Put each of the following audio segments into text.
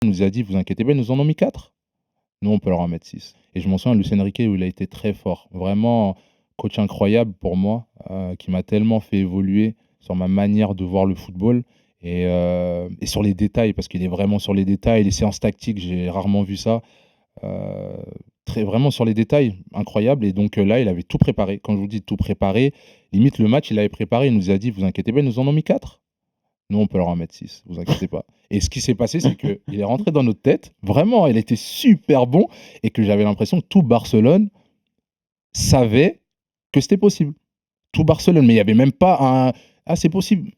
il nous a dit: «Vous inquiétez pas, ils nous en ont mis 4. Nous, on peut leur en mettre 6». Et je m'en souviens, Luis Enrique, où il a été très fort. Vraiment, coach incroyable pour moi, qui m'a tellement fait évoluer sur ma manière de voir le football et sur les détails, parce qu'il est vraiment sur les détails. Les séances tactiques, j'ai rarement vu ça. Heu, très vraiment sur les détails, incroyable. Et donc là, il avait tout préparé. Quand je vous dis tout préparé, limite le match, il avait préparé, il nous a dit: «Vous inquiétez pas, ils nous en ont mis 4. Nous, on peut leur en mettre 6, vous inquiétez pas». Et ce qui s'est passé, c'est qu'il est rentré dans notre tête, vraiment, il était super bon et que j'avais l'impression que tout Barcelone savait que c'était possible. Tout Barcelone, mais il y avait même pas un: «Ah, c'est possible».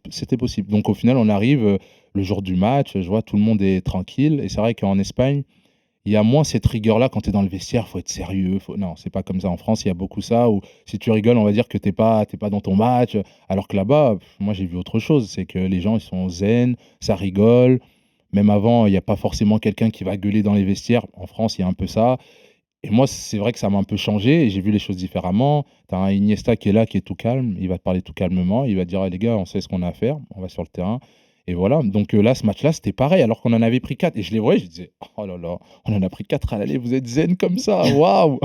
C'était possible. Donc au final, on arrive, le jour du match, je vois tout le monde est tranquille et c'est vrai qu'en Espagne, il y a moins cette rigueur-là quand tu es dans le vestiaire, faut être sérieux, faut non, c'est pas comme ça. En France, il y a beaucoup ça où si tu rigoles, on va dire que tu es pas dans ton match, alors que là-bas, moi j'ai vu autre chose. C'est que les gens, ils sont zen, ça rigole. Même avant, il y a pas forcément quelqu'un qui va gueuler dans les vestiaires. En France, il y a un peu ça et moi, c'est vrai que ça m'a un peu changé et j'ai vu les choses différemment. Tu as un Iniesta qui est là, qui est tout calme, il va te parler tout calmement, il va te dire: «Ah les gars, on sait ce qu'on a à faire, on va sur le terrain». Et voilà, donc là, ce match-là, c'était pareil alors qu'on en avait pris 4 et je les voyais, je disais: «Oh là là, on en a pris 4 à l'aller, vous êtes zen comme ça, waouh!»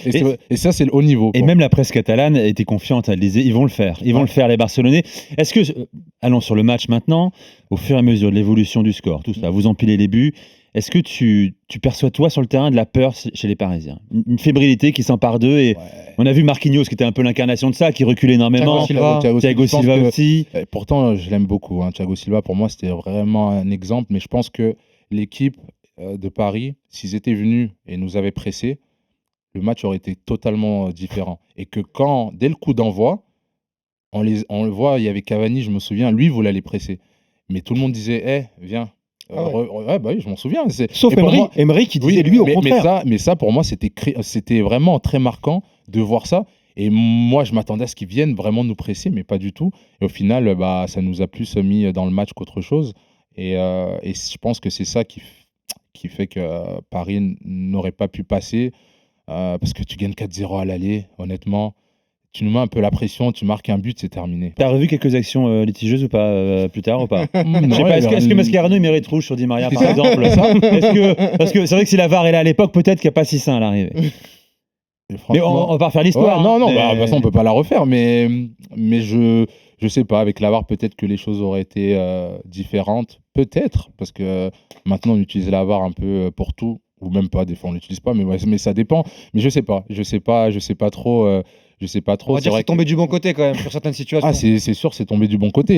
et Et, c'est et ça, c'est le haut niveau, et quoi. même la presse catalane était confiante. Elle disait ils vont le faire. Ils vont Ouais. le faire, les Barcelonais. Est-ce que, allons sur le match maintenant, au fur et à mesure de l'évolution du score, tout ça, vous empilez les buts. Est-ce que tu perçois, toi, sur le terrain, de la peur chez les Parisiens? Une fébrilité qui s'empare d'eux. Et Ouais. on a vu Marquinhos, qui était un peu l'incarnation de ça, qui reculait énormément. Thiago Je pense Silva que aussi. pourtant, je l'aime beaucoup, hein. Thiago Silva, pour moi, c'était vraiment un exemple, mais je pense que l'équipe, de Paris, s'ils étaient venus et nous avaient pressés, le match aurait été totalement, différent et que quand dès le coup d'envoi, on le voit, il y avait Cavani, je me souviens, lui, il voulait les presser. Mais tout le monde disait: «Eh, viens». Ah ouais. Ouais, bah, oui, je m'en souviens. Sauf Et pour moi Emery qui disait oui, lui au mais contraire. ça pour moi, c'était vraiment très marquant de voir ça et moi, je m'attendais à ce qu'ils viennent vraiment nous presser, mais pas du tout et au final, bah, ça nous a plus mis dans le match qu'autre chose et je pense que c'est ça qui fait que Paris n'aurait pas pu passer, parce que tu gagnes 4-0 à l'aller, honnêtement. Tu nous mets un peu la pression, tu marques un but, c'est terminé. T'as revu quelques actions litigieuses ou pas, plus tard ou pas? Je sais Non, pas, il y est-ce avait que rien Mascherano il mérite rouge sur Di Maria, par ça, exemple? c'est ça. Parce que c'est vrai que si la VAR est là à l'époque, peut-être qu'il n'y a pas si sain à l'arrivée. Et Mais on franchement va pas refaire ouais, l'histoire, hein, non, bah, de toute façon, on mais peut pas la refaire, mais je sais pas, avec la VAR, peut-être que les choses auraient été, différentes. Peut-être, parce que maintenant, on utilise la VAR un peu, pour tout ou même pas, des fois, on l'utilise pas, mais ouais, mais ça dépend. Mais je sais pas trop, On va C'est dire que vrai c'est que tombé du bon côté quand même sur certaines ah, situations. c'est sûr, c'est tombé du bon côté.